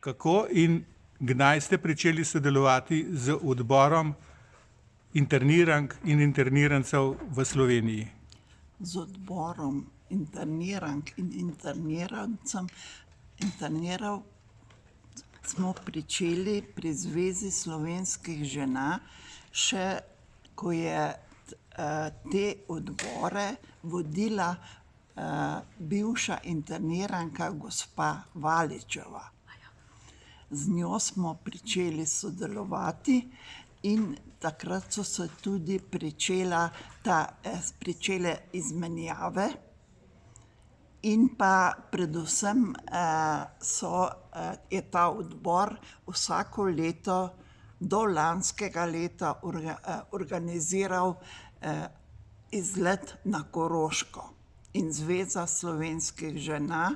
Kako in kdaj ste pričeli sodelovati z odborom internirank in internirancev v Sloveniji? Z odborom internirank in interniral smo pričeli pri Zvezi slovenskih žena, še ko je te odbore vodila bivša interniranka gospa Valičeva. Z njo smo pričeli sodelovati in takrat so se tudi pričele izmenjave in pa predvsem je ta odbor vsako leto do lanskega leta organiziral izlet na Koroško. In Zveza slovenskih žena,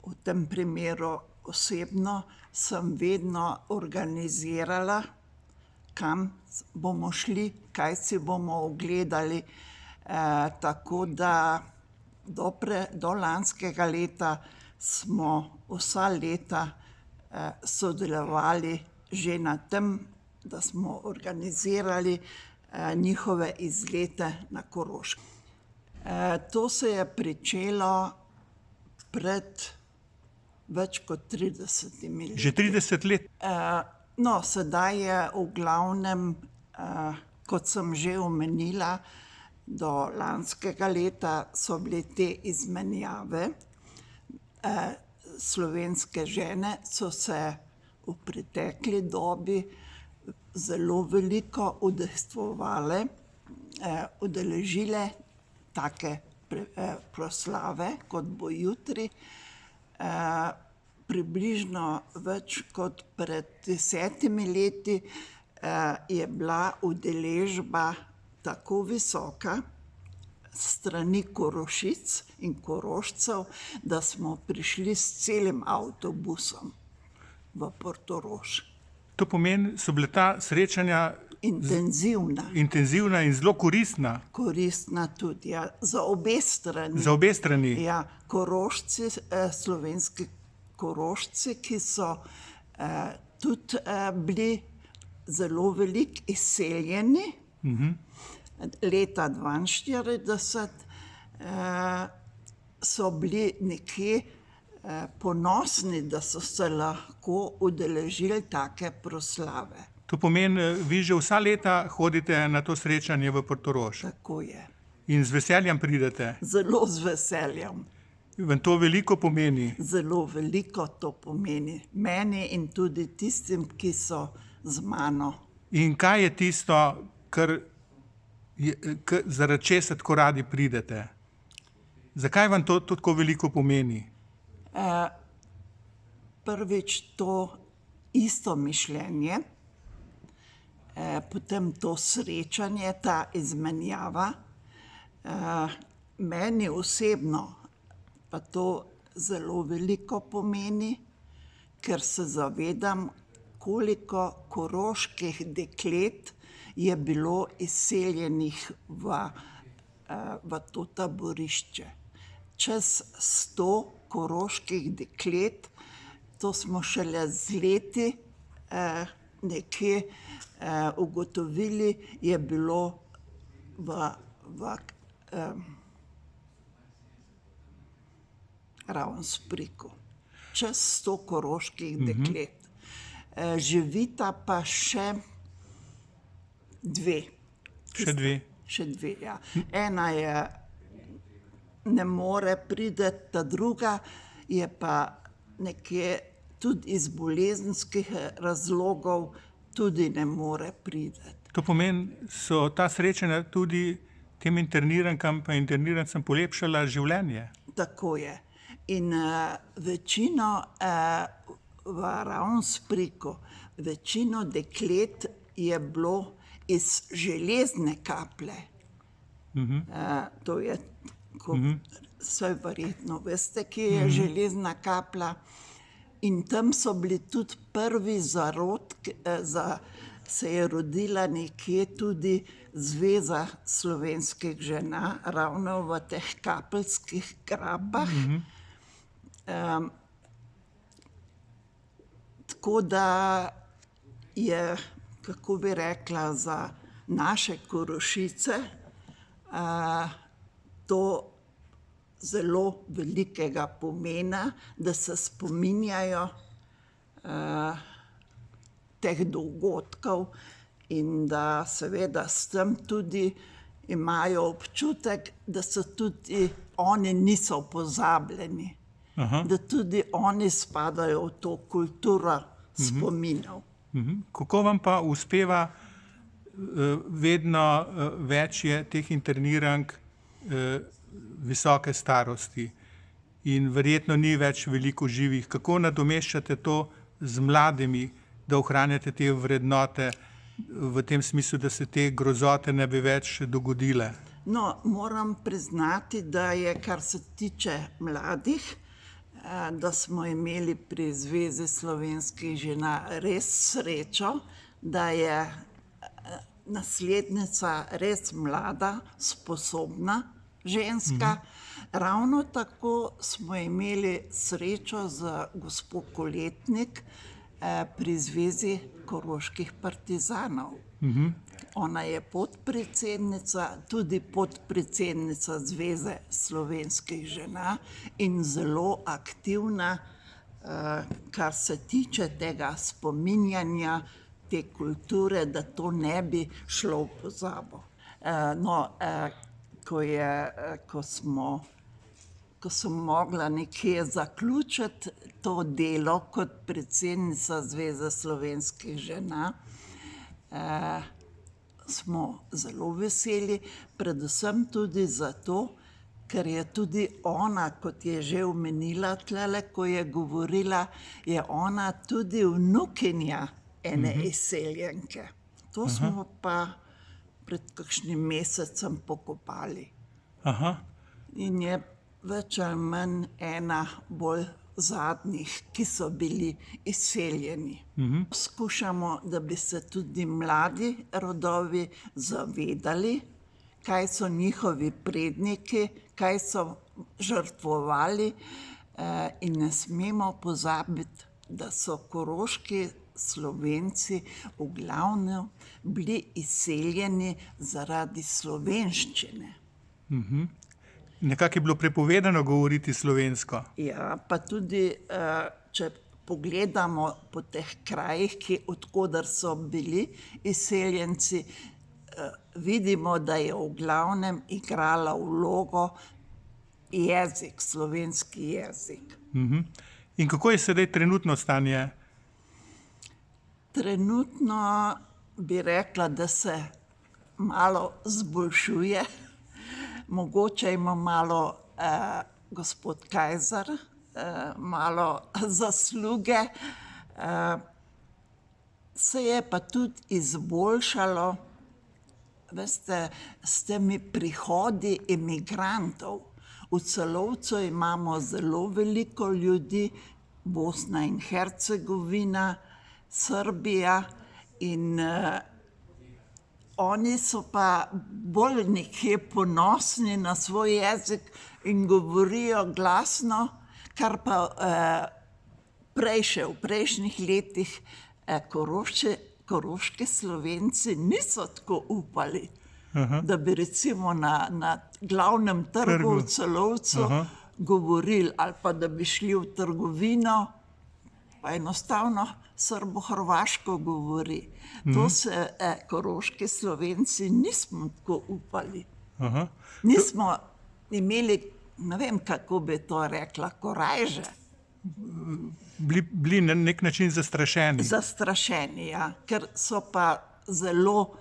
v tem primeru osebno, sem vedno organizirala, kam bomo šli, kaj si bomo ogledali, tako da do lanskega leta smo vsa leta sodelovali že na tem, da smo organizirali njihove izlete na Koroško. To se je pričelo pred več kot 30 leti. Že 30 let? No, sedaj je v glavnem, kot sem že omenila, do lanskega leta so bile te izmenjave. Slovenske žene so se v pretekli dobi zelo veliko udejstvovale, udeležile take proslave, kot bo jutri. Približno več kot pred 10 leti je bila udeležba tako visoka s strani Korošic in Korošcev, da smo prišli s celim avtobusom v Portorož. To pomeni, so bile ta srečanja intenzivna in zelo koristna. Koristna tudi, ja, za obe strani. Za obe strani. Ja, Korošci, slovenski Korošci, ki so tudi bili zelo veliko izseljeni. Leta 1942 so bili nekje ponosni, da so se lahko udeležili take proslave. To pomeni, vi že vsa leta hodite na to srečanje v Portorož. Tako je. In z veseljem pridete. Zelo z veseljem. Vam to veliko pomeni? Zelo veliko to pomeni. Meni in tudi tistim, ki so z mano. In kaj je tisto, zaradi česa tako radi pridete? Zakaj vam to tako veliko pomeni? Prvič to isto mišljenje, potem to srečanje, ta izmenjava. Meni osebno pa to zelo veliko pomeni, ker se zavedam, koliko koroških deklet je bilo izseljenih v to taborišče. Čez 100 koroških deklet, to smo šele z leti nekje ugotovili, je bilo v Ravensbrücku. Čez 100 koroških deklet. Živita pa še dve. Še dve? Še dve, ja. Ena ne more priti, ta druga je pa nekje tudi iz bolezenskih razlogov tudi ne more priti. To pomeni, so ta srečanja tudi tem internirankam pa internirancem polepšala življenje? Tako je. In večino v Ravensbrücku, večino deklet je bilo iz železne kaple. To je, saj verjetno veste, kje je železna kapla. In tam so bili tudi prvi zarodki, se je rodila nekje tudi Zveza slovenskih žena, ravno v teh kapeljskih grabah. Tako da je, kako bi rekla, za naše Korošice to zelo velikega pomena, da se spominjajo teh dogodkov in da seveda s tem tudi imajo občutek, da so tudi oni niso pozabljeni. Da tudi oni spadajo v to kulturo spominov. Kako vam pa uspeva vedno več je teh internirank visoke starosti in verjetno ni več veliko živih. Kako nadomeščate to z mladimi, da ohranjate te vrednote v tem smislu, da se te grozote ne bi več dogodile? No, moram priznati, da je, kar se tiče mladih, da smo imeli pri Zvezi slovenskih žena res srečo, da je naslednica res mlada, sposobna ženska. Ravno tako smo imeli srečo z gospo Koletnik pri Zvezi koroških partizanov. Ona je podpredsednica, tudi podpredsednica Zveze slovenskih žena in zelo aktivna, kar se tiče tega spominjanja te kulture, da to ne bi šlo v pozabo. Ko sem mogla nekje zaključiti to delo kot predsednica Zveze slovenskih žena, smo zelo veseli, predvsem tudi zato, ker je tudi ona, kot je že omenila tlele, ko je govorila, je ona tudi vnukinja ene izseljenke. To smo pa pred kakšnim mesecem pokopali. In je več ali manj ena bolj zadnjih, ki so bili izseljeni. Skušamo, da bi se tudi mladi rodovi zavedali, kaj so njihovi predniki, kaj so žrtvovali, in ne smemo pozabiti, da so koroški Slovenci v glavnem bili izseljeni zaradi slovenščine. Nekako je bilo prepovedano govoriti slovensko. Ja, pa tudi, če pogledamo po teh krajih, odkoder so bili izseljenci, vidimo, da je v glavnem igrala vlogo jezik, slovenski jezik. In kako je sedaj trenutno stanje? Trenutno bi rekla, da se malo zboljšuje. Mogoče ima malo gospod Kajzer malo zasluge. Se je pa tudi izboljšalo, veste, s temi prihodi emigrantov. V Celovcu imamo zelo veliko ljudi, Bosna in Hercegovina, Srbija in oni so pa bolj nekje ponosni na svoj jezik in govorijo glasno, kar pa v prejšnjih letih koroški Slovenci niso tako upali, da bi recimo na glavnem trgu v Celovcu govorili ali pa da bi šli v trgovino, pa enostavno srbo-hrvaško govori. To se koroški Slovenci nismo tako upali. Nismo imeli, ne vem, kako bi to rekla, korajže. Bili na nek način zastrašeni. Zastrašeni, ja. Ker so pa zelo,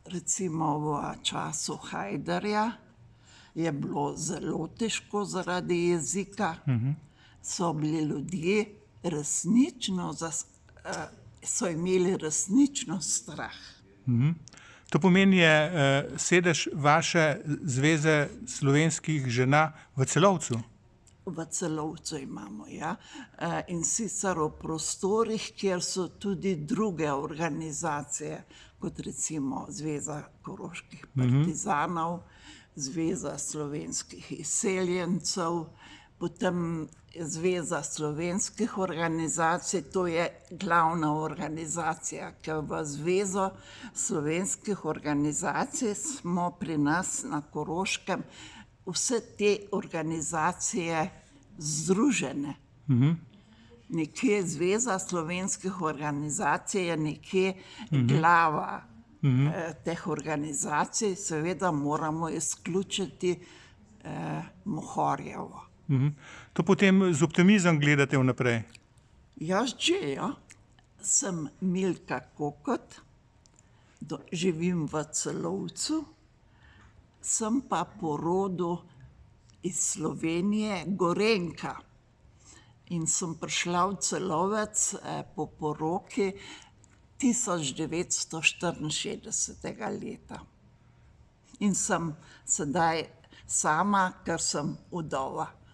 recimo v času Hajdarja je bilo zelo težko zaradi jezika. So bili ljudje resnično, so imeli resnično strah. To pomeni, je sedež vaše Zveze slovenskih žena v Celovcu? V Celovcu imamo, ja. In sicer v prostorih, kjer so tudi druge organizacije, kot recimo Zveza koroških partizanov, Zveza slovenskih izseljencev, potem Zveza slovenskih organizacij, to je glavna organizacija, ker v Zvezo slovenskih organizacij smo pri nas na Koroškem vse te organizacije združene. Nekje Zveza slovenskih organizacij je nekje glava teh organizacij, seveda moramo izključiti Mohorjevo. To potem z optimizmom gledate vnaprej? Jaz že, ja. Sem Milka Kokot, živim v Celovcu, sem pa po rodu iz Slovenije, Gorenjka. In sem prišla v Celovec po poroki 1964. leta. In sem sedaj sama, ker sem vdova.